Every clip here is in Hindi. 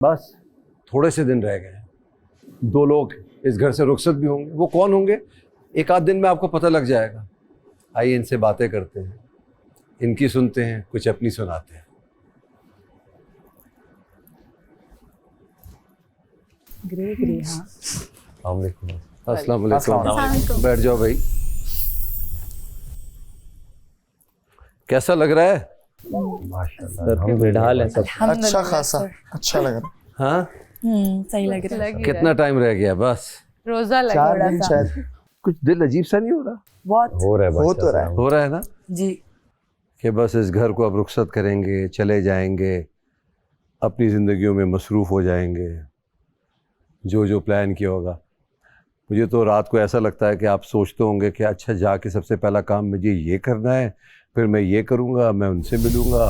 बस थोड़े से दिन रह गए हैं, 2 लोग इस घर से रुखसत भी होंगे। वो कौन होंगे, एक आध दिन में आपको पता लग जाएगा। आइए इनसे बातें करते हैं, इनकी सुनते हैं, कुछ अपनी सुनाते हैं। अस्सलाम वालेकुम। बैठ जाओ भाई। कैसा लग रहा है? माशाल्लाह हम बेढाल हैं सब। अच्छा खासा अच्छा लग रहा है। हाँ, सही लग रहा है। कितना टाइम रह गया? बस रोजा लग 4 रहा दिन था। शायद। कुछ दिल अजीब सा नहीं हो रहा? बहुत हो रहा है, हो तो रहा है। हो रहा है ना जी। कि बस इस घर को अब रुखसत करेंगे, चले जाएंगे, अपनी ज़िंदगियों में मसरूफ़ हो जाएंगे, जो जो प्लान किया होगा। मुझे तो रात को ऐसा लगता है कि आप सोचते होंगे कि अच्छा जाके सबसे पहला काम मुझे ये करना है, फिर मैं ये करूँगा, मैं उनसे मिलूँगा,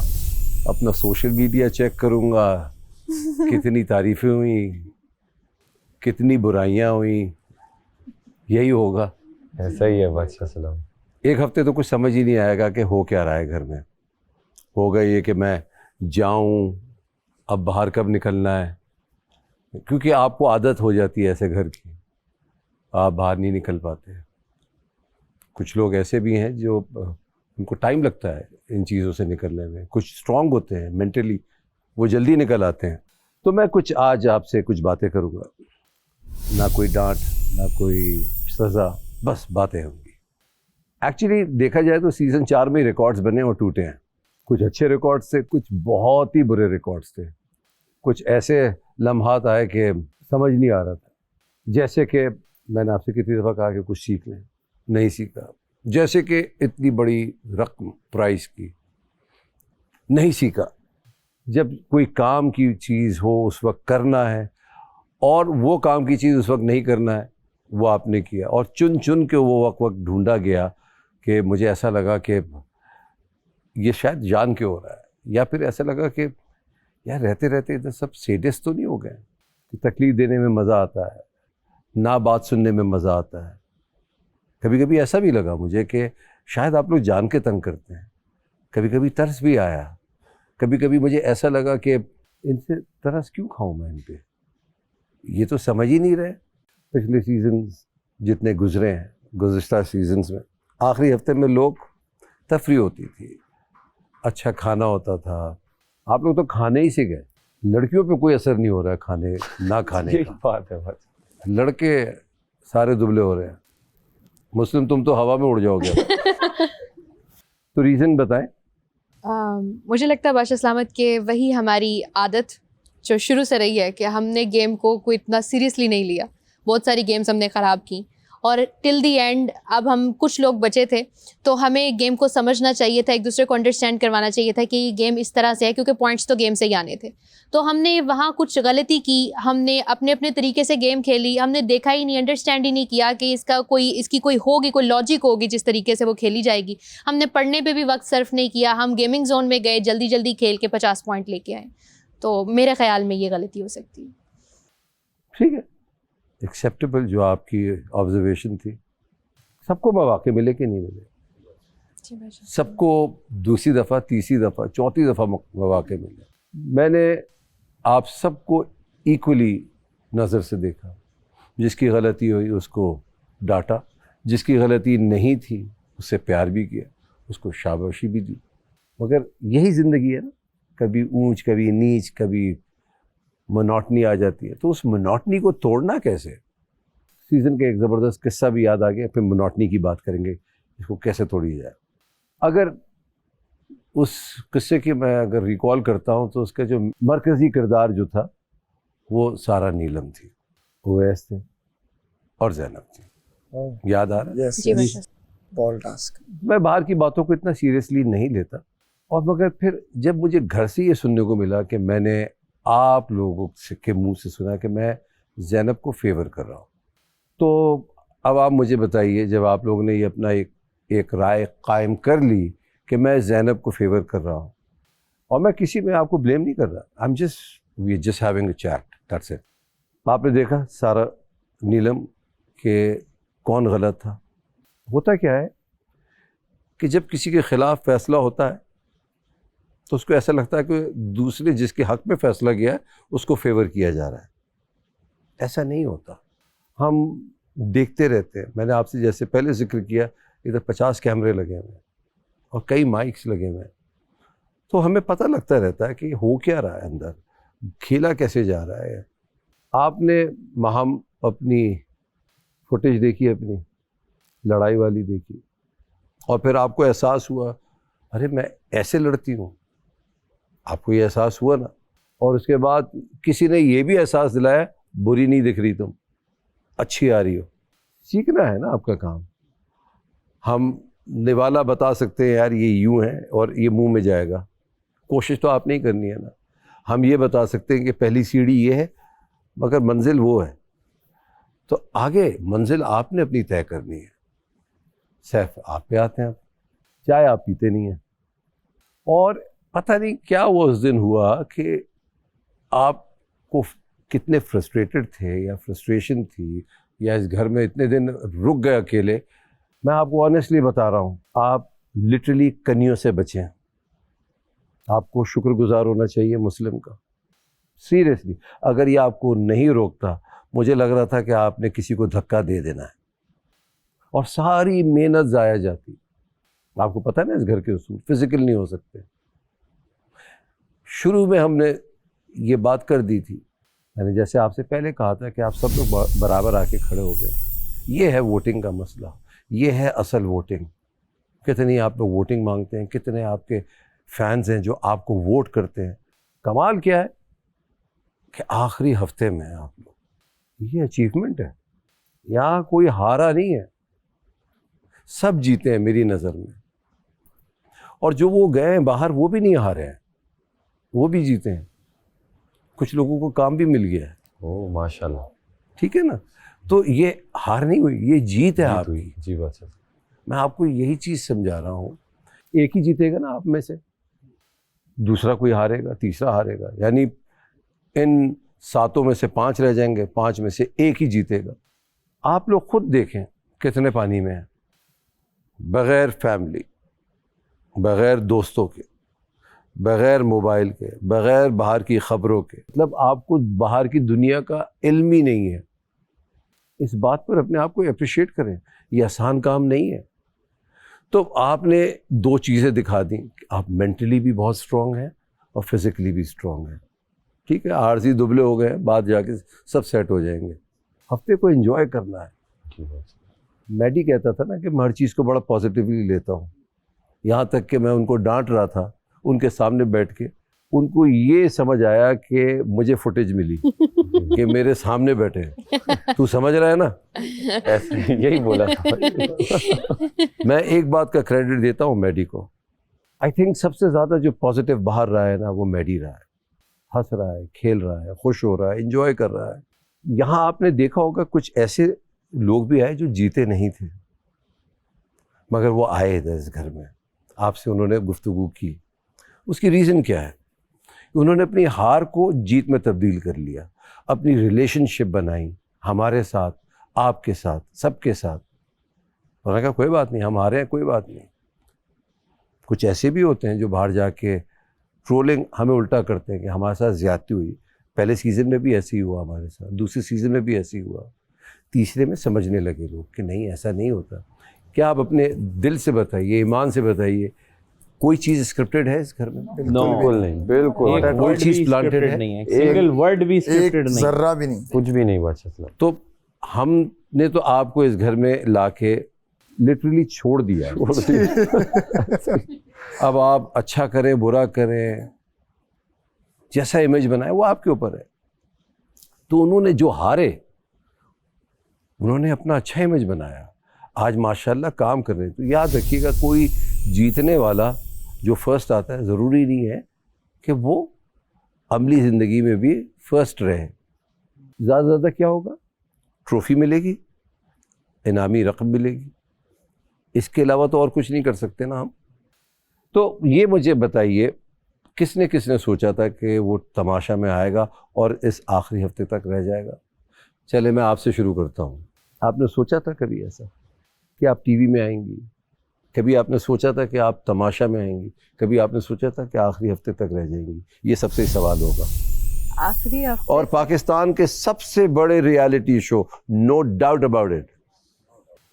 अपना सोशल मीडिया चेक करूँगा, कितनी तारीफ़ें हुई, कितनी बुराइयाँ हुई, यही होगा। ऐसा ही है बादशाह सलाम। एक हफ्ते तो कुछ समझ ही नहीं आएगा कि हो क्या रहा है घर में। होगा ये कि मैं जाऊं, अब बाहर कब निकलना है, क्योंकि आपको आदत हो जाती है ऐसे घर की, आप बाहर नहीं निकल पाते। कुछ लोग ऐसे भी हैं जो उनको टाइम लगता है इन चीज़ों से निकलने में, कुछ स्ट्रांग होते हैं मेंटली, वो जल्दी निकल आते हैं। तो मैं कुछ आज आपसे कुछ बातें करूँगा, ना कोई डांट ना कोई सज़ा, बस बातें होंगी। एक्चुअली देखा जाए तो सीज़न 4 में रिकॉर्ड्स बने और टूटे हैं। कुछ अच्छे रिकॉर्ड्स थे, कुछ बहुत ही बुरे रिकॉर्ड्स थे, कुछ ऐसे लम्हात आए कि समझ नहीं आ रहा था। जैसे कि मैंने आपसे कितनी दफ़ा कहा कि कुछ सीख लें, नहीं सीखा। जैसे कि इतनी बड़ी रकम प्राइस की, नहीं सीखा। जब कोई काम की चीज़ हो उस वक्त करना है, और वो काम की चीज़ उस वक्त नहीं करना है, वो आपने किया, और चुन चुन के वो वक्त ढूंढा गया कि मुझे ऐसा लगा कि ये शायद जान के हो रहा है, या फिर ऐसा लगा कि यार रहते रहते इधर सब सेडिस्ट तो नहीं हो गए कि तकलीफ़ देने में मज़ा आता है, ना बात सुनने में मज़ा आता है। कभी कभी ऐसा भी लगा मुझे कि शायद आप लोग जान के तंग करते हैं। कभी कभी तरस भी आया, कभी कभी मुझे ऐसा लगा कि इनसे तरस क्यों खाऊं मैं इन पे, ये तो समझ ही नहीं रहे। पिछले सीज़न जितने गुजरे हैं, गुज़िश्ता सीजन्स में आखिरी हफ्ते में लोग तफरी होती थी, अच्छा खाना होता था। आप लोग तो खाने ही से गए, लड़कियों पे कोई असर नहीं हो रहा है खाने ना खाने यही का। बात है बस। लड़के सारे दुबले हो रहे हैं, मुस्लिम तुम तो हवा में उड़ जाओगे। तो रीज़न बताएं। मुझे लगता है बादशाह सलामत के वही हमारी आदत जो शुरू से रही है कि हमने गेम को कोई इतना सीरियसली नहीं लिया। बहुत सारी गेम्स हमने ख़राब की, और टिल दी एंड अब हम कुछ लोग बचे थे, तो हमें गेम को समझना चाहिए था, एक दूसरे को अंडरस्टैंड करवाना चाहिए था कि ये गेम इस तरह से है, क्योंकि पॉइंट्स तो गेम से ही आने थे। तो हमने वहाँ कुछ गलती की, हमने अपने अपने तरीके से गेम खेली, हमने देखा ही नहीं, अंडरस्टैंड ही नहीं किया कि इसकी कोई होगी, कोई लॉजिक होगी जिस तरीके से वो खेली जाएगी। हमने पढ़ने पे भी वक्त सर्फ नहीं किया, हम गेमिंग जोन में गए, जल्दी जल्दी खेल के 50 पॉइंट लेके आए। तो मेरे ख्याल में ये गलती हो सकती है। ठीक है, एक्सेप्टेबल जो आपकी ऑब्जर्वेशन थी। सबको मौके मिले कि नहीं मिले? सबको दूसरी दफ़ा, तीसरी दफ़ा, चौथी दफ़ा मौके मिले। मैंने आप सबको इक्वली नज़र से देखा। जिसकी गलती हुई उसको डांटा, जिसकी गलती नहीं थी उससे प्यार भी किया, उसको शाबाशी भी दी। मगर यही ज़िंदगी है ना, कभी ऊंच कभी नीच, कभी मोनोटनी आ जाती है। तो उस मोनोटनी को तोड़ना कैसे? सीज़न का एक ज़बरदस्त किस्सा भी याद आ गया, फिर मोनोटनी की बात करेंगे, इसको कैसे तोड़ी जाए। अगर उस किस्से की मैं अगर रिकॉल करता हूँ तो उसका जो मरकज़ी किरदार जो था वो सारा नीलम थी, उवैस थे और ज़ैनब थी। याद आ रहा है? Yes, ball task. मैं बाहर की बातों को इतना सीरियसली नहीं लेता, और मगर फिर जब मुझे घर से ये सुनने को मिला कि मैंने आप लोगों के मुंह से सुना कि मैं ज़ैनब को फेवर कर रहा हूँ, तो अब आप मुझे बताइए, जब आप लोगों ने ये अपना एक राय कायम कर ली कि मैं ज़ैनब को फेवर कर रहा हूँ, और मैं किसी में आपको ब्लेम नहीं कर रहा, we just having a chat, that's it. आपने देखा सारा नीलम के कौन गलत था। होता क्या है कि जब किसी के ख़िलाफ़ फ़ैसला होता है तो उसको ऐसा लगता है कि दूसरे जिसके हक में फैसला किया है उसको फेवर किया जा रहा है। ऐसा नहीं होता। हम देखते रहते हैं। मैंने आपसे जैसे पहले जिक्र किया, इधर 50 कैमरे लगे हुए हैं और कई माइक्स लगे हुए हैं, तो हमें पता लगता रहता है कि हो क्या रहा है अंदर, खेला कैसे जा रहा है। आपने हम अपनी फुटेज देखी, अपनी लड़ाई वाली देखी, और फिर आपको एहसास हुआ अरे मैं ऐसे लड़ती हूँ, आपको ये एहसास हुआ ना। और उसके बाद किसी ने ये भी एहसास दिलाया बुरी नहीं दिख रही तुम, अच्छी आ रही हो। सीखना है ना आपका काम। हम निवाला बता सकते हैं यार ये यूं है और ये मुंह में जाएगा, कोशिश तो आप नहीं करनी है ना। हम ये बता सकते हैं कि पहली सीढ़ी ये है मगर मंजिल वो है, तो आगे मंजिल आपने अपनी तय करनी है। सैफ आप पे आते हैं, चाय आप पीते नहीं हैं, और पता नहीं क्या वो उस दिन हुआ कि आपको कितने फ्रस्ट्रेटेड थे या फ्रस्ट्रेशन थी या इस घर में इतने दिन रुक गए अकेले। मैं आपको ऑनेस्टली बता रहा हूँ, आप लिटरली कनियों से बचें। आपको शुक्रगुजार होना चाहिए मुस्लिम का, सीरियसली। अगर ये आपको नहीं रोकता, मुझे लग रहा था कि आपने किसी को धक्का दे देना है और सारी मेहनत ज़ाया जाती। आपको पता है ना इस घर के उसूल फिजिकल नहीं हो सकते। शुरू में हमने ये बात कर दी थी, मैंने जैसे आपसे पहले कहा था कि आप सब लोग बराबर आके खड़े हो गए। ये है वोटिंग का मसला, ये है असल वोटिंग। कितनी आप लोग वोटिंग मांगते हैं, कितने आपके फैंस हैं जो आपको वोट करते हैं। कमाल क्या है कि आखिरी हफ्ते में आप लोग, ये अचीवमेंट है। यहाँ कोई हारा नहीं है, सब जीते हैं मेरी नज़र में। और जो वो गए हैं बाहर वो भी नहीं हारे हैं, वो भी जीते हैं। कुछ लोगों को काम भी मिल गया है। ओह माशाल्लाह। ठीक है ना, तो ये हार नहीं हुई, ये जीत है आपकी। जी बात है। मैं आपको यही चीज़ समझा रहा हूँ। एक ही जीतेगा ना आप में से, दूसरा कोई हारेगा, तीसरा हारेगा, यानी इन 7 में से 5 रह जाएंगे, 5 में से 1 ही जीतेगा। आप लोग खुद देखें कितने पानी में हैं, बग़ैर फैमिली, बग़ैर दोस्तों के, बग़ैर मोबाइल के, बग़ैर बाहर की ख़बरों के। मतलब आपको बाहर की दुनिया का इल्म ही नहीं है। इस बात पर अपने आप को अप्रिशिएट करें, ये आसान काम नहीं है। तो आपने 2 चीज़ें दिखा दी कि आप मेंटली भी बहुत स्ट्रॉन्ग हैं और फिज़िकली भी स्ट्रॉन्ग हैं। ठीक है, आरजी दुबले हो गए, बाद जाके सब सेट हो जाएंगे। हफ्ते को एंजॉय करना है। मैडी कहता था ना कि मैं हर चीज़ को बड़ा पॉजिटिवली लेता हूँ। यहाँ तक कि मैं उनको डांट रहा था उनके सामने बैठ के, उनको ये समझ आया कि मुझे फुटेज मिली कि मेरे सामने बैठे हैं। तू समझ रहा है ना, ऐसे यही बोला था। मैं एक बात का क्रेडिट देता हूँ मैडी को। आई थिंक सबसे ज़्यादा जो पॉजिटिव बाहर रहा है ना, वो मैडी रहा है। हंस रहा है, खेल रहा है, खुश हो रहा है, एंजॉय कर रहा है। यहाँ आपने देखा होगा कुछ ऐसे लोग भी आए जो जीते नहीं थे, मगर वो आए इधर इस घर में, आपसे उन्होंने गुफ्तगू की। उसकी रीज़न क्या है? उन्होंने अपनी हार को जीत में तब्दील कर लिया, अपनी रिलेशनशिप बनाई हमारे साथ, आपके साथ, सबके साथ। उन्होंने कहा कोई बात नहीं, हम हारे हैं, कोई बात नहीं। कुछ ऐसे भी होते हैं जो बाहर जाके ट्रोलिंग हमें उल्टा करते हैं कि हमारे साथ ज़्यादती हुई। पहले सीज़न में भी ऐसे ही हुआ हमारे साथ, दूसरे सीज़न में भी ऐसे ही हुआ, तीसरे में समझने लगे लोग कि नहीं ऐसा नहीं होता। क्या आप अपने दिल से बताइए, ईमान से बताइए, कोई चीज़ स्क्रिप्टेड है इस घर में? बिल्कुल नहीं, बिल्कुल एक कोई चीज़ प्लांटेड है नहीं है, सिंगल वर्ड भी एक स्क्रिप्टेड नहीं। जर्रा भी नहीं। कुछ भी नहीं बचा। तो हमने तो आपको इस घर में लाके लिटरली छोड़ दिया। अब आप अच्छा करें बुरा करें, जैसा इमेज बनाए वो आपके ऊपर है। तो उन्होंने जो हारे, उन्होंने अपना अच्छा इमेज बनाया, आज माशाल्लाह काम कर रहे हैं। तो याद रखिएगा, कोई जीतने वाला जो फर्स्ट आता है ज़रूरी नहीं है कि वो अमली ज़िंदगी में भी फर्स्ट रहे। ज़्यादा से ज़्यादा क्या होगा, ट्रॉफ़ी मिलेगी, इनामी रकम मिलेगी, इसके अलावा तो और कुछ नहीं कर सकते ना हम। तो ये मुझे बताइए, किसने किसने सोचा था कि वो तमाशा में आएगा और इस आखिरी हफ्ते तक रह जाएगा? चले मैं आपसे शुरू करता हूँ। आपने सोचा था कभी ऐसा कि आप टीवी में आएंगी, कभी आपने सोचा था कि आप तमाशा में आएंगी? कभी आपने सोचा था कि आखिरी हफ्ते तक रह जाएंगी? ये सबसे सवाल होगा। आखिरी हफ्ते और पाकिस्तान के सबसे बड़े reality show, no doubt about it.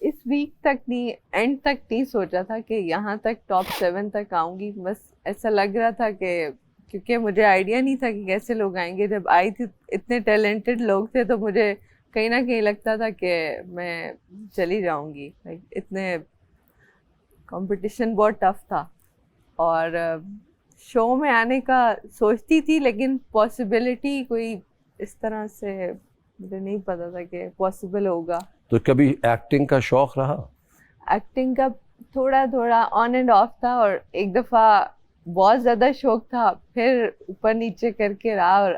इस वीक तक नहीं, एंड तक नहीं सोचा था कि यहाँ तक टॉप 7 तक आऊँगी। बस ऐसा लग रहा था कि, क्योंकि मुझे आइडिया नहीं था कि कैसे लोग आएंगे। जब आई थी इतने टैलेंटेड लोग थे, तो मुझे कहीं ना कहीं लगता था कि मैं चली जाऊँगी। इतने कंपटीशन बहुत टफ था, और शो में आने का सोचती थी, लेकिन पॉसिबिलिटी कोई इस तरह से मुझे नहीं पता था कि पॉसिबल होगा। तो कभी एक्टिंग का शौक रहा? एक्टिंग का थोड़ा थोड़ा ऑन एंड ऑफ था, और एक दफ़ा बहुत ज़्यादा शौक था, फिर ऊपर नीचे करके रहा, और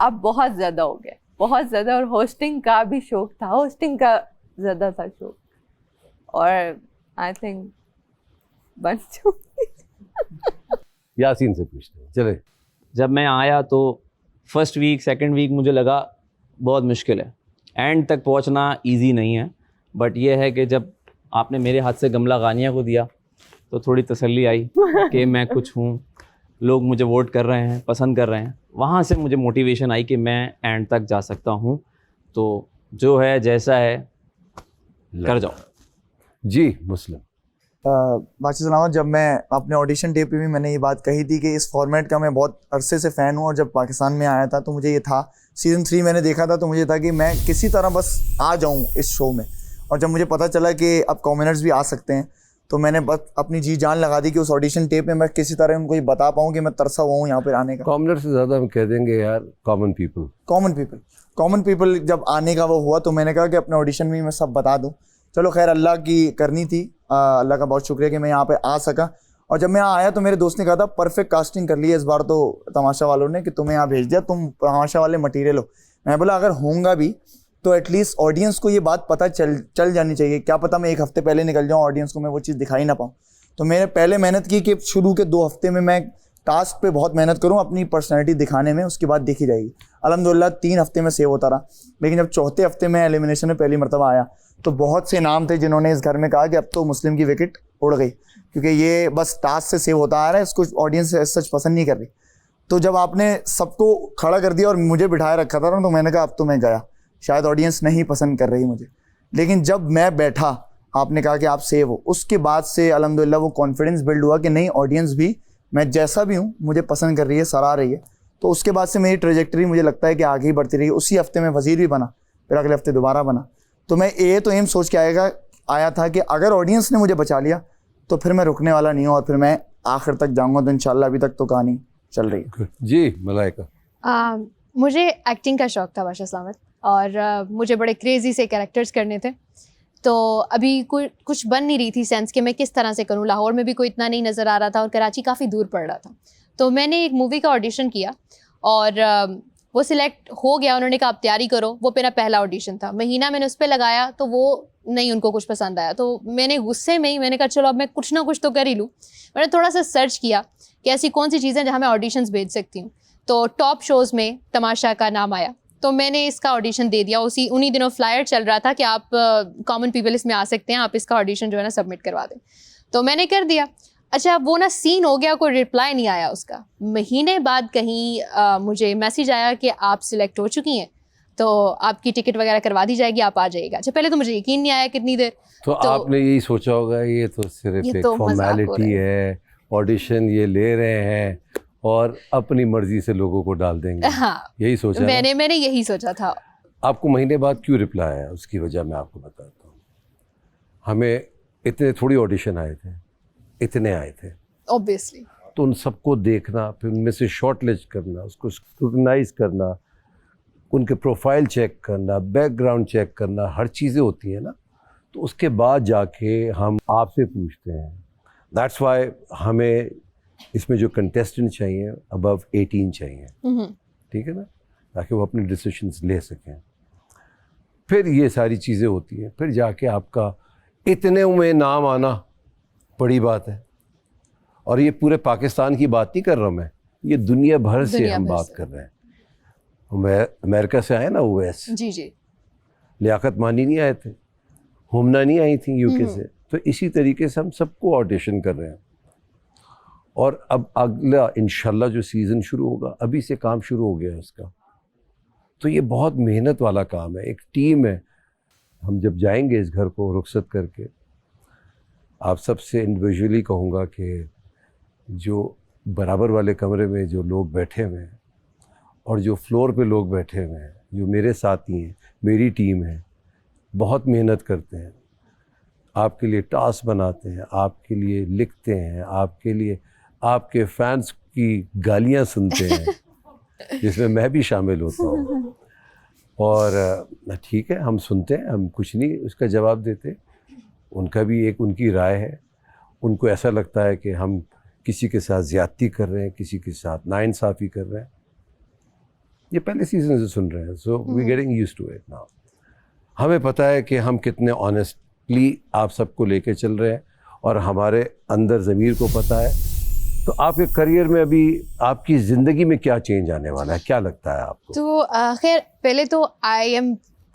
अब बहुत ज़्यादा हो गया, बहुत ज़्यादा। और होस्टिंग का भी शौक था, होस्टिंग का ज़्यादा था शौक, और आई थिंक बन जाऊंगी। यासीन से पूछते हैं, चले। जब मैं आया तो फर्स्ट वीक सेकंड वीक मुझे लगा बहुत मुश्किल है, एंड तक पहुंचना इजी नहीं है। बट ये है कि जब आपने मेरे हाथ से गमला गानिया को दिया तो थोड़ी तसल्ली आई कि मैं कुछ हूँ, लोग मुझे वोट कर रहे हैं, पसंद कर रहे हैं। वहाँ से मुझे मोटिवेशन आई कि मैं एंड तक जा सकता हूँ। तो जो है जैसा है कर जाओ। जी मुस्लिम। बादशाह सलामत, जब मैं अपने ऑडिशन डे पे भी मैंने ये बात कही थी कि इस फॉर्मेट का मैं बहुत अरसे से फ़ैन हूँ, और जब पाकिस्तान में आया था तो मुझे ये था, सीज़न 3 मैंने देखा था तो मुझे था कि मैं किसी तरह बस आ जाऊँ इस शो में। और जब मुझे पता चला कि अब कॉमनर्स भी आ सकते हैं, तो मैंने बस अपनी जी जान लगा दी कि उस ऑडिशन टेप में मैं किसी तरह उनको ये बता पाऊँ कि मैं तरसा हुआ हूँ यहाँ पर आने का। कॉमनर से ज़्यादा हम कह देंगे यार कॉमन पीपल जब आने का वो हुआ, तो मैंने कहा कि अपने ऑडिशन में मैं सब बता दूँ। चलो खैर, अल्लाह की करनी थी, अल्लाह का बहुत शुक्रिया कि मैं यहाँ पे आ सका। और जब मैं यहाँ आया तो मेरे दोस्त ने कहा था परफेक्ट कास्टिंग कर ली है इस बार तो तमाशा वालों ने, कि तुम्हें यहाँ भेज दिया, तुम तमाशा वाले मटीरियल हो। मैं बोला अगर होऊंगा भी तो एटलीस्ट ऑडियंस को ये बात पता चल जानी चाहिए। क्या पता मैं एक हफ्ते पहले निकल जाऊँ, ऑडियंस को मैं वो चीज़ दिखाई ना पाऊँ। तो मैंने पहले मेहनत की कि शुरू के 2 हफ्ते में मैं टास्क पे बहुत मेहनत करूँ अपनी पर्सनैलिटी दिखाने में, उसके बाद देखी जाएगी। अल्हम्दुलिल्लाह 3 हफ्ते में सेव होता रहा। लेकिन जब चौथे हफ्ते में एलिमिनेशन में पहली मरतबा आया तो बहुत से नाम थे जिन्होंने इस घर में कहा कि अब तो मुस्लिम की विकेट उड़ गई, क्योंकि ये बस टास्क से सेव होता आ रहा है, इसको ऑडियंस सच पसंद नहीं कर रही। तो जब आपने सबको खड़ा कर दिया और मुझे बिठाए रखा था ना, तो मैंने कहा अब तो मैं गया, शायद ऑडियंस नहीं पसंद कर रही मुझे। लेकिन जब मैं बैठा, आपने कहा कि आप सेव हो, उसके बाद से अल्हम्दुलिल्लाह वो कॉन्फिडेंस बिल्ड हुआ कि नहीं, ऑडियंस भी मैं जैसा भी हूँ मुझे पसंद कर रही है, सराह रही है। तो उसके बाद से मेरी ट्रेजेक्टरी मुझे लगता है कि आगे ही बढ़ती रही। उसी हफ्ते में वज़ीर भी बना, फिर अगले हफ्ते दोबारा बना। तो मैं ये तो एम सोच के आया था कि अगर ऑडियंस ने मुझे बचा लिया तो फिर मैं रुकने वाला नहीं हूँ, और फिर मैं आखिर तक जाऊँगा। तो इंशाल्लाह अभी तक तो कहानी चल रही है। जी मलाइका। मुझे एक्टिंग का शौक़ था बादशाह सलामत, और मुझे बड़े क्रेज़ी से कैरेक्टर्स करने थे। तो अभी कुछ बन नहीं रही थी सेंस कि मैं किस तरह से करूँ। लाहौर में भी कोई इतना नहीं नज़र आ रहा था, और कराची काफ़ी दूर पड़ रहा था। तो मैंने एक मूवी का ऑडिशन किया, और वो सिलेक्ट हो गया। उन्होंने कहा आप तैयारी करो। वो मेरा पहला ऑडिशन था। महीना मैंने उस पर लगाया तो वो नहीं उनको कुछ पसंद आया। तो मैंने गुस्से में ही मैंने कहा चलो अब मैं कुछ ना कुछ तो कर ही लूँ। मैंने थोड़ा सा सर्च किया कि ऐसी कौन सी चीज़ें जहाँ मैं ऑडिशंस भेज सकती हूँ। तो टॉप शोज़ में तमाशा का नाम आया, तो मैंने इसका ऑडिशन दे दिया। उन्हीं दिनों फ्लायर चल रहा था कि आप कॉमन पीपल इसमें आ सकते हैं, आप इसका ऑडिशन जो है ना सबमिट करवा दें। तो मैंने कर दिया। अच्छा, वो ना सीन हो गया, कोई रिप्लाई नहीं आया उसका। महीने बाद कहीं मुझे मैसेज आया कि आप सिलेक्ट हो चुकी हैं, तो आपकी टिकट वगैरह करवा दी जाएगी, आप आ जाइएगा। अच्छा, पहले तो मुझे यकीन नहीं आया कितनी देर। तो आपने यही सोचा होगा ये तो सिर्फ एक फॉर्मेलिटी है, ऑडिशन ये ले रहे हैं और अपनी मर्जी से लोगों को डाल देंगे। हाँ, यही सोचा। मैंने यही सोचा था। आपको महीने बाद क्यों रिप्लाई आया, उसकी वजह मैं आपको बताता हूँ। हमें इतने थोड़ी ऑडिशन आए थे, इतने आए थे ऑब्वियसली। तो उन सबको देखना, फिर उनमें से शॉर्ट लिस्ट करना, उसको स्क्रूटनाइज करना, उनके प्रोफाइल चेक करना, बैकग्राउंड चेक करना, हर चीज़ें होती हैं ना। तो उसके बाद जाके हम आपसे पूछते हैं। दैट्स वाई हमें इसमें जो कंटेस्टेंट चाहिए अबव 18 चाहिए, ठीक है ना, ताकि वो अपने डिसीजंस ले सकें। फिर ये सारी चीज़ें होती हैं, फिर जाके आपका इतने में नाम आना बड़ी बात है। और ये पूरे पाकिस्तान की बात नहीं कर रहा हूँ मैं, ये दुनिया भर से हम बात कर रहे हैं। अमेरिका से आए ना ओवैस, जी जी, लियाकत मानी नहीं आए थे, हुमना नहीं आई थी यूके से, तो इसी तरीके से हम सबको ऑडिशन कर रहे हैं। और अब अगला इंशाल्लाह जो सीज़न शुरू होगा, अभी से काम शुरू हो गया है उसका। तो ये बहुत मेहनत वाला काम है, एक टीम है। हम जब जाएंगे इस घर को रुखसत करके, आप सबसे इंडिविजुअली कहूँगा कि जो बराबर वाले कमरे में जो लोग बैठे हुए हैं और जो फ्लोर पे लोग बैठे हुए हैं, जो मेरे साथी हैं, मेरी टीम है, बहुत मेहनत करते हैं, आपके लिए टास्क बनाते हैं, आपके लिए लिखते हैं, आपके लिए आपके फैंस की गालियाँ सुनते हैं जिसमें मैं भी शामिल होता हूँ। और ठीक है, हम सुनते हैं, हम कुछ नहीं उसका जवाब देते। उनका भी एक उनकी राय है। उनको ऐसा लगता है कि हम किसी के साथ ज़्यादती कर रहे हैं, किसी के साथ नाइंसाफ़ी कर रहे हैं। ये पहले सीज़न से सुन रहे हैं, so we getting used to it now. हमें पता है कि हम कितने ऑनेस्टली आप सबको लेके चल रहे हैं और हमारे अंदर ज़मीर को पता है। तो आपके करियर में अभी आपकी ज़िंदगी में क्या चेंज आने वाला है, क्या लगता है आपको? तो खैर पहले तो आई एम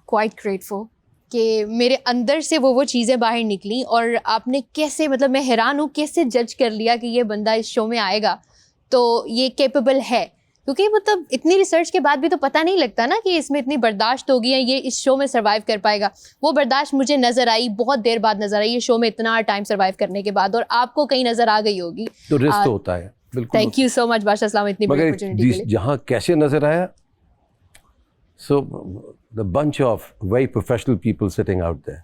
क्वाइट ग्रेटफुल कि मेरे अंदर से वो चीज़ें बाहर निकली। और आपने कैसे, मतलब मैं हैरान हूँ कैसे जज कर लिया कि ये बंदा इस शो में आएगा तो ये कैपेबल है। क्योंकि मतलब इतनी रिसर्च के बाद भी तो पता नहीं लगता ना कि इसमें इतनी बर्दाश्त होगी या ये इस शो में सर्वाइव कर पाएगा। वो बर्दाश्त मुझे नज़र आई, बहुत देर बाद नज़र आई, ये शो में इतना टाइम सर्वाइव करने के बाद। और आपको कहीं नज़र आ गई होगी तो रिस्क होता है, बिल्कुल। थैंक यू सो मच बादशाह इस्लाम इतनी बड़ी मगर अपॉर्चुनिटी के लिए। जहाँ कैसे नज़र आया, so the bunch of very professional people sitting out there,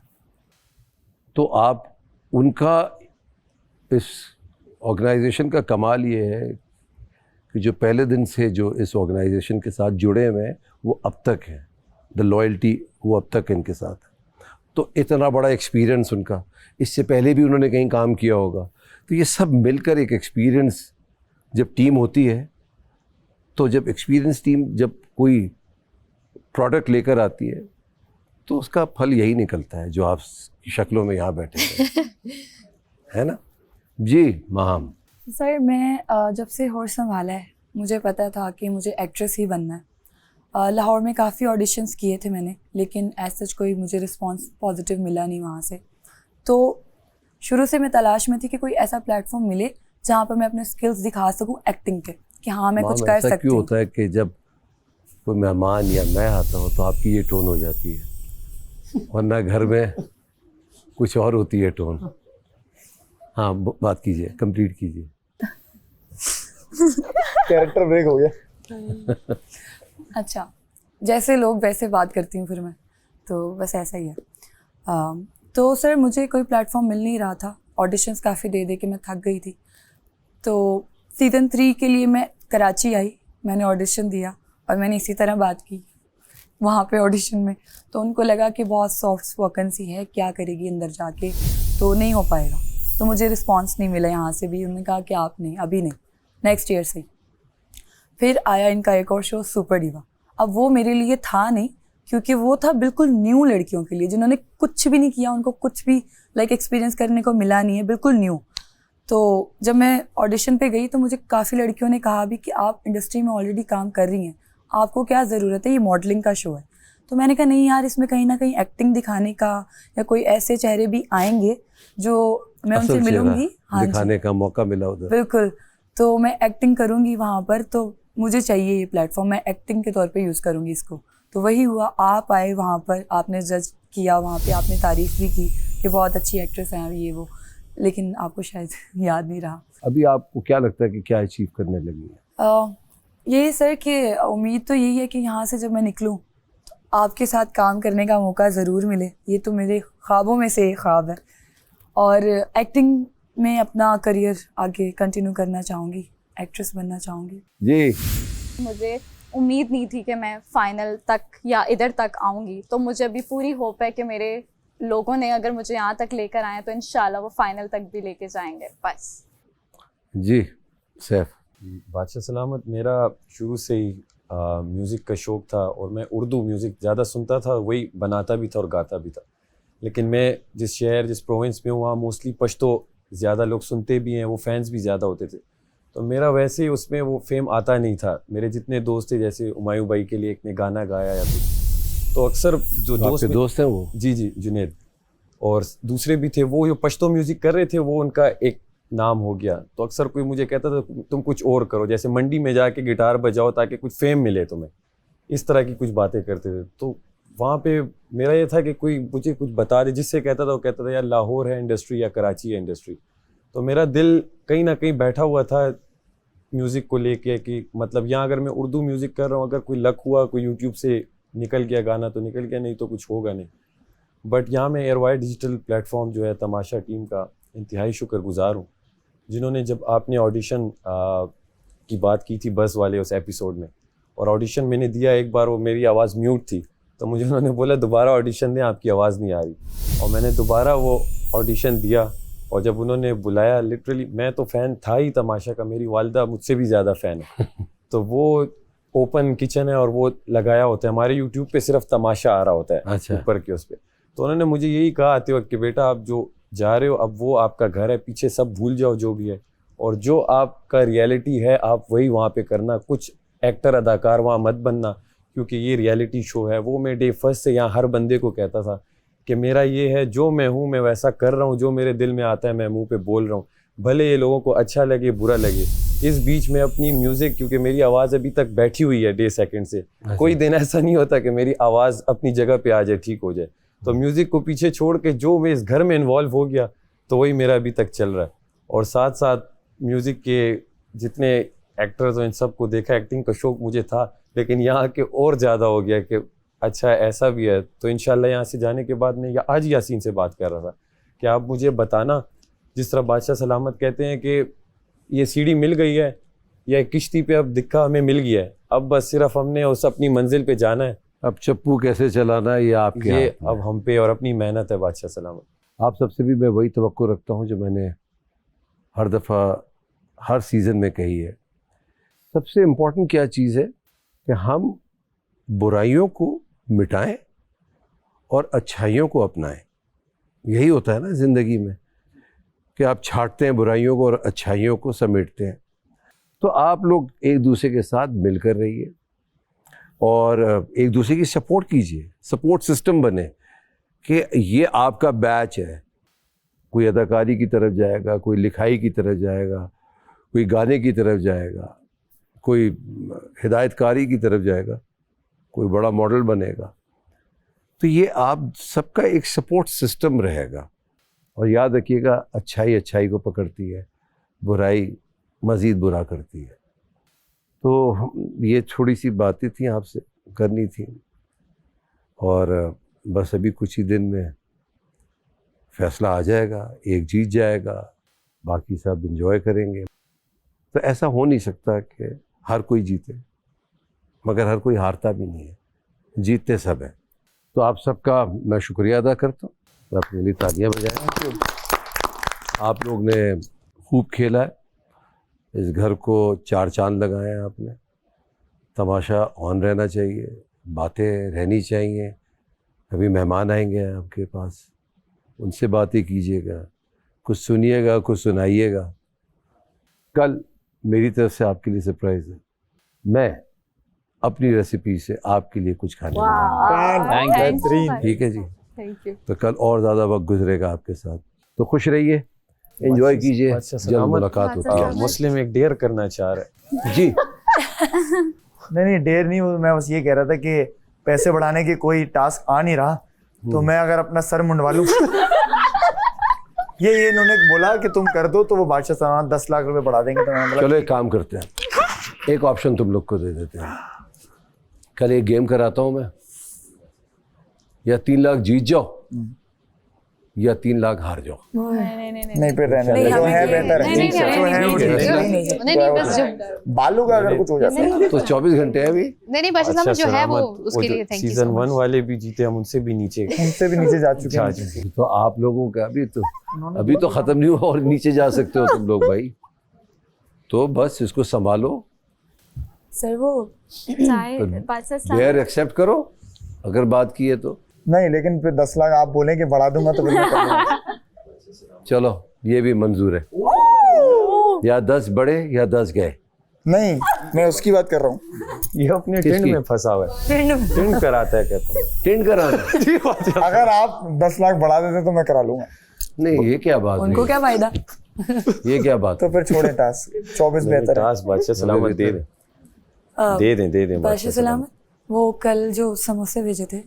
तो आप उनका इस ऑर्गेनाइजेशन का कमाल ये है कि जो पहले दिन से जो इस ऑर्गेनाइजेशन के साथ जुड़े हुए हैं वो अब तक हैं, द लॉयल्टी वो अब तक इनके साथ है। तो इतना बड़ा एक्सपीरियंस उनका, इससे पहले भी उन्होंने कहीं काम किया होगा। तो ये सब मिलकर एक एक्सपीरियंस जब टीम होती है, तो जब एक्सपीरियंस टीम जब कोई प्रोडक्ट लेकर आती है तो उसका फल यही निकलता है जो आप शक्लों में यहाँ बैठे हैं है ना जी। माहम सर, मैं जब से होश संभाला है मुझे पता था कि मुझे एक्ट्रेस ही बनना है। लाहौर में काफ़ी ऑडिशंस किए थे मैंने, लेकिन एज सच कोई मुझे रिस्पांस पॉजिटिव मिला नहीं वहाँ से। तो शुरू से मैं तलाश में थी कि कोई ऐसा प्लेटफॉर्म मिले जहाँ पर मैं अपने स्किल्स दिखा सकूँ एक्टिंग के, कि हाँ मैं कुछ कर सकती क्यों हूँ। होता है कि जब कोई मेहमान या मैं आता हूँ तो आपकी ये टोन हो जाती है, वरना घर में कुछ और होती है टोन। हाँ, बात कीजिए, कंप्लीट कीजिए। कैरेक्टर ब्रेक हो गया। अच्छा, जैसे लोग वैसे बात करती हूँ फिर मैं, तो बस ऐसा ही है। तो सर मुझे कोई प्लेटफॉर्म मिल नहीं रहा था, ऑडिशंस काफ़ी दे के मैं थक गई थी। तो सीज़न 3 के लिए मैं कराची आई, मैंने ऑडिशन दिया और मैंने इसी तरह बात की वहाँ पे ऑडिशन में। तो उनको लगा कि बहुत सॉफ्ट स्पोकन सी है, क्या करेगी अंदर जाके, तो नहीं हो पाएगा। तो मुझे रिस्पांस नहीं मिला यहाँ से भी। उन्होंने कहा कि आप नहीं, अभी नहीं, नेक्स्ट ईयर से ही। फिर आया इनका एक और शो सुपर डिवा। अब वो मेरे लिए था नहीं, क्योंकि वो था बिल्कुल न्यू लड़कियों के लिए जिन्होंने कुछ भी नहीं किया, उनको कुछ भी एक्सपीरियंस करने को मिला नहीं है, बिल्कुल न्यू। तो जब मैं ऑडिशन पे गई तो मुझे काफ़ी लड़कियों ने कहा भी कि आप इंडस्ट्री में ऑलरेडी काम कर रही हैं, आपको क्या ज़रूरत है, ये मॉडलिंग का शो है। तो मैंने कहा नहीं यार, इसमें कहीं ना कहीं एक्टिंग दिखाने का या कोई ऐसे चेहरे भी आएंगे जो मैं उनसे मिलूंगी, हाँ दिखाने का मौका मिला उधर, बिल्कुल। तो मैं एक्टिंग करूंगी वहाँ पर, तो मुझे चाहिए ये प्लेटफॉर्म, मैं एक्टिंग के तौर पे यूज़ करूंगी इसको। तो वही हुआ, आप आए वहाँ पर, आपने जज किया वहाँ पे, आपने तारीफ़ भी की कि बहुत अच्छी एक्ट्रेस हैं ये वो, लेकिन आपको शायद याद नहीं रहा। अभी आपको क्या लगता है कि क्या अचीव करने लगी है? यही सर कि उम्मीद तो यही है कि यहाँ से जब मैं निकलूँ तो आपके साथ काम करने का मौका ज़रूर मिले। ये तो मेरे ख्वाबों में से एक ख्वाब है, और एक्टिंग में अपना करियर आगे कंटिन्यू करना चाहूँगी, एक्ट्रेस बनना चाहूँगी जी। मुझे उम्मीद नहीं थी कि मैं फाइनल तक या इधर तक आऊँगी, तो मुझे अभी पूरी होप है कि मेरे लोगों ने अगर मुझे यहाँ तक लेकर आए तो इंशाल्लाह वो फाइनल तक भी लेके जाएंगे। बस जी सैफ। बादशाह सलामत, मेरा शुरू से ही म्यूज़िक का शौक़ था और मैं उर्दू म्यूज़िक ज़्यादा सुनता था, वही बनाता भी था और गाता भी था। लेकिन मैं जिस शहर जिस प्रोविंस में हूँ वहाँ मोस्टली पश्तो ज़्यादा लोग सुनते भी हैं, वो फैंस भी ज़्यादा होते थे। तो मेरा वैसे ही उसमें वो फेम आता नहीं था। मेरे जितने दोस्त थे, जैसे हुमायूं भाई के लिए एक ने गाना गाया या कुछ, तो अक्सर जो दोस्त जी जुनेद, और दूसरे भी थे, वो जो पश्तो म्यूज़िक कर रहे थे वो उनका एक नाम हो गया। तो अक्सर कोई मुझे कहता था तुम कुछ और करो, जैसे मंडी में जाके गिटार बजाओ ताकि कुछ फेम मिले तुम्हें, इस तरह की कुछ बातें करते थे। तो वहाँ पे मेरा ये था कि कोई मुझे कुछ बता दे, जिससे कहता था वो कहता था यार लाहौर है इंडस्ट्री या कराची है इंडस्ट्री। तो मेरा दिल कहीं ना कहीं बैठा हुआ था म्यूज़िक को लेके कि मतलब यहाँ अगर मैं उर्दू म्यूज़िक कर रहा हूँ, अगर कोई लक हुआ, कोई यूट्यूब से निकल गया गाना तो निकल गया, नहीं तो कुछ होगा नहीं। बट यहाँ मैं एयरवायर डिजिटल प्लेटफॉर्म जो है तमाशा टीम का इंतहाई शुक्रगुजार हूँ, जिन्होंने जब आपने ऑडिशन की बात की थी बस वाले उस एपिसोड में, और ऑडिशन मैंने दिया एक बार, वो मेरी आवाज़ म्यूट थी, तो मुझे उन्होंने बोला दोबारा ऑडिशन दें, आपकी आवाज़ नहीं आ रही। और मैंने दोबारा वो ऑडिशन दिया, और जब उन्होंने बुलाया, लिटरली मैं तो फ़ैन था ही तमाशा का, मेरी वालिदा मुझसे भी ज़्यादा फ़ैन है। तो वो ओपन किचन है और वो लगाया होता है, हमारे यूट्यूब पे सिर्फ तमाशा आ रहा होता है अच्छा। ऊपर के उस पर। तो उन्होंने मुझे यही कहा आते वक्त कि बेटा आप जो जा रहे हो अब वो आपका घर है, पीछे सब भूल जाओ जो भी है, और जो आपका रियलिटी है आप वही वहाँ पे करना, कुछ एक्टर अदाकार वहाँ मत बनना, क्योंकि ये रियलिटी शो है। वो मैं डे फर्स्ट से यहाँ हर बंदे को कहता था कि मेरा ये है, जो मैं हूँ मैं वैसा कर रहा हूँ, जो मेरे दिल में आता है मैं मुंह पे बोल रहा हूँ, भले ये लोगों को अच्छा लगे बुरा लगे। इस बीच में अपनी म्यूज़िक, क्योंकि मेरी आवाज़ अभी तक बैठी हुई है डे सेकंड से, कोई दिन ऐसा नहीं होता कि मेरी आवाज़ अपनी जगह पे आ जाए, ठीक हो जाए। तो म्यूज़िक को पीछे छोड़ के जो मैं इस घर में इन्वॉल्व हो गया, तो वही मेरा अभी तक चल रहा है। और साथ साथ म्यूज़िक के जितने एक्टर्स हैं इन सबको देखा, एक्टिंग का शौक़ मुझे था, लेकिन यहाँ के और ज़्यादा हो गया कि अच्छा ऐसा भी है। तो इंशाल्लाह यहाँ से जाने के बाद मैं आज यासीन से बात कर रहा था कि आप मुझे बताना, जिस तरह बादशाह सलामत कहते हैं कि ये सीढ़ी मिल गई है या किश्ती पे अब दिक्का हमें मिल गया है, अब बस सिर्फ हमने उस अपनी मंजिल पे जाना है, अब चप्पू कैसे चलाना है ये आपके ये हाथ में। अब हम पे और अपनी मेहनत है बादशाह सलामत। आप सबसे भी मैं वही तवक्को रखता हूँ जो मैंने हर दफ़ा हर सीज़न में कही है। सबसे इम्पोर्टेंट क्या चीज़ है कि हम बुराइयों को मिटाएं और अच्छाइयों को अपनाएं। यही होता है ना ज़िंदगी में कि आप छांटते हैं बुराइयों को और अच्छाइयों को समेटते हैं। तो आप लोग एक दूसरे के साथ मिलकर रहिए और एक दूसरे की सपोर्ट कीजिए, सपोर्ट सिस्टम बने कि ये आपका बैच है। कोई अदाकारी की तरफ जाएगा, कोई लिखाई की तरफ जाएगा, कोई गाने की तरफ जाएगा, कोई हिदायतकारी की तरफ जाएगा, कोई बड़ा मॉडल बनेगा। तो ये आप सबका एक सपोर्ट सिस्टम रहेगा। और याद रखिएगा, अच्छाई अच्छाई को पकड़ती है, बुराई मज़ीद बुरा करती है। तो ये थोड़ी सी बातें थी आपसे करनी थी, और बस अभी कुछ ही दिन में फैसला आ जाएगा, एक जीत जाएगा, बाकी सब एंजॉय करेंगे। तो ऐसा हो नहीं सकता कि हर कोई जीते, मगर हर कोई हारता भी नहीं है, जीतते सब हैं। तो आप सबका मैं शुक्रिया अदा करता हूँ, मैं अपने लिए तालियां बजाएं। आप लोग ने खूब खेला है, इस घर को 4 चांद लगाए हैं आपने। तमाशा ऑन रहना चाहिए, बातें रहनी चाहिए। कभी मेहमान आएंगे आपके पास, उनसे बातें कीजिएगा, कुछ सुनिएगा, कुछ सुनाइएगा। कल मेरी तरफ से आपके लिए सरप्राइज़ है, मैं अपनी रेसिपी से आपके लिए कुछ खाने थैंक ठीक है जी। Thank you. तो कल और ज़्यादा वक्त गुजरेगा आपके साथ। तो खुश रहिए, एंजॉय कीजिए, जल्द मुलाकात होती है। मुस्लिम एक डेयर करना चाह रहा है जी। नहीं डेयर नहीं, मैं बस ये कह रहा था कि पैसे बढ़ाने के कोई टास्क आ नहीं रहा, तो मैं अगर अपना सर मुंडवा लूं ये इन्होंने बोला कि तुम कर दो, तो वो बादशाह सलामत 10 लाख रुपए बढ़ा देंगे। तो मैंने बोला चलो एक काम करते हैं, एक ऑप्शन तुम लोग को दे देते हैं। कल एक गेम कराता हूँ मैं, या 3 लाख जीत जाओ या 3 लाख हार जाओ। नहीं फिर रहने दो, जो है बेहतर है, जो है वो ठीक है। नहीं बस जो बालू का अगर कुछ हो जाता है तो 24 घंटे हैं अभी। नहीं बादशाह साहब जो है वो उसके लिए थैंक यू सीजन 1 वाले भी जीते, हम उनसे भी नीचे उनसे भी नीचे जा चुके हैं। तो आप लोगों का अभी तो ख़त्म नहीं हुआ और नीचे जा सकते हो तुम लोग भाई। तो बस इसको संभालो, सर वो डेयर एक्सेप्ट करो अगर बात की है तो। नहीं लेकिन फिर 10 लाख आप बोलें कि बढ़ा दूंगा तो फिर मैं कर दूंगा। चलो ये भी मंजूर है, या 10 बढ़े या 10 गए। नहीं, मैं उसकी बात कर रहा हूँ। ये अपने टेंट किसकी? में फंसा हुआ है, टेंट कराता है कहता हूँ। टेंट कराना अगर आप 10 लाख बढ़ा देते तो मैं करा लूंगा। नहीं, ये क्या बात उनको हुई? क्या फायदा। ये क्या बात? तो फिर छोड़े टास्क, 24 बेहतर है। टास्क बादशाह सलामत दे दें, दे दें, दे दें बादशाह सलामत, वो कल जो समोसे भेजे थे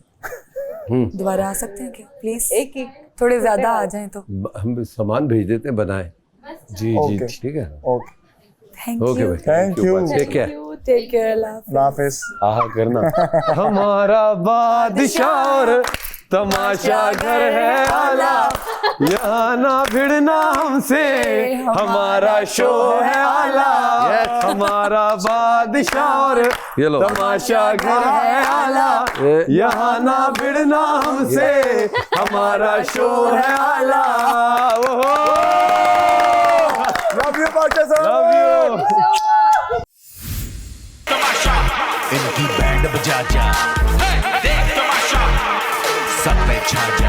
दोबारा आ सकते हैं क्या प्लीज? एक थोड़े ज्यादा आ जाएं तो। हम सामान भेज देते हैं, बनाए। जी ओके। जी, ठीक है, ओके, थैंक ओके यू, भाई, thank you, take care. Take care, Allah हाफिज। आहा करना। हमारा बादशाह और तमाशा घर है आला, यहाँ ना भिड़ना हमसे, हमारा शो है आला। हमारा बादशाह और ये लो। तमाशा घर है आला, यहाँ ना भिड़ना हमसे, हमारा शो है आला। लव यू बादशाह साहब, लव यू। इनकी बैंड बजा जा, देख तमाशा, सब पे छा जा।